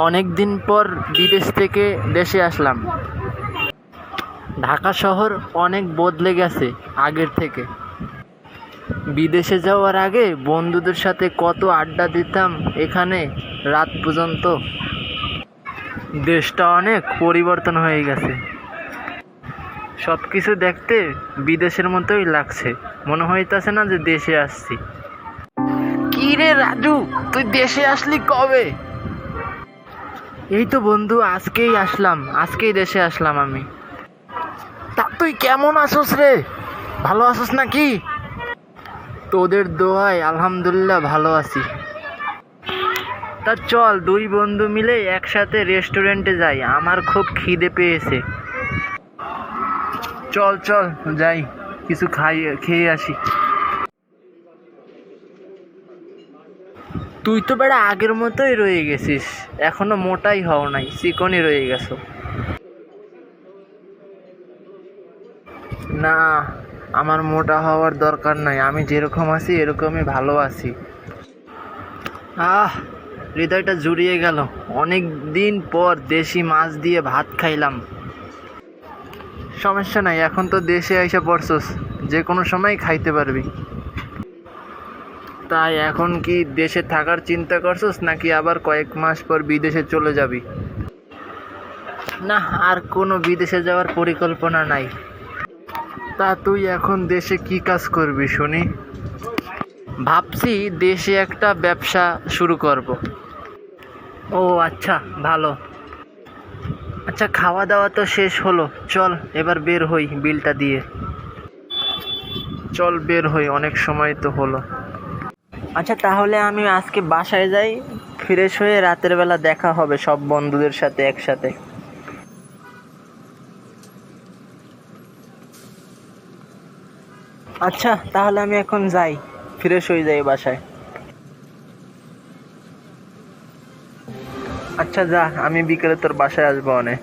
অনেক দিন পর বিদেশ থেকে দেশে আসলাম। ঢাকা শহর অনেক বদলে গেছে আগের থেকে। বিদেশে যাওয়ার আগে বন্ধুদের সাথে কত আড্ডা দিতাম এখানে রাত পর্যন্ত। দেশটা অনেক পরিবর্তন হয়ে গেছে। সব কিছু দেখতে বিদেশের মতোই লাগছে, মনে হইতাছে না যে দেশে আসছি। কি রে রাজু, তুই দেশে আসলি কবে? এই তো বন্ধু, আজকেই দেশে আসলাম আমি। তা তুই কেমন আছোস রে? ভালো আছোস নাকি? তোদের দোয়ায় আলহামদুলিল্লাহ ভালো আছি। তা চল দুই বন্ধু মিলে একসাথে রেস্টুরেন্টে যাই, আমার খুব খিদে পেয়েছে। চল চল যাই, কিছু খেয়ে আসি। তুই তো বেড়া আগের মতোই রয়ে গেছিস, এখনো মোটাই হও নাই, চিকনই রয়ে গেছো। না, আমার মোটা হওয়ার দরকার নাই, আমি যেরকম আছি এরকমই ভালো আছি। হৃদয়টা জুড়িয়ে গেল। অনেক দিন পর দেশি মাছ দিয়ে ভাত খাইলাম। সমস্যা নাই, এখন তো দেশে এসে পড়ছস, যে কোনো সময় খাইতে পারবি। তাই এখন কি দেশে থাকার চিন্তা করছস নাকি আবার কয়েক মাস পর বিদেশে চলে যাবি? না, আর কোনো বিদেশে যাওয়ার পরিকল্পনা নাই। তা তুই এখন দেশে কি কাজ করবি শুনি? ভাবছি দেশে একটা ব্যবসা শুরু করব। ও আচ্ছা, ভালো। আচ্ছা, খাওয়া দাওয়া তো শেষ হলো, চল এবার বের হই বিলটা দিয়ে। চল বের হই, অনেক সময় তো হলো। আচ্ছা তাহলে আমি আজকে বাসায় যাই, ফ্রেশ হয়ে রাতের বেলা দেখা হবে সব বন্ধুদের সাথে একসাথে। আচ্ছা তাহলে আমি এখন যাই, ফ্রেশ হয়ে যাই বাসায়। আচ্ছা যা, আমি বিকেলে তোর বাসায় আসবো অনেক।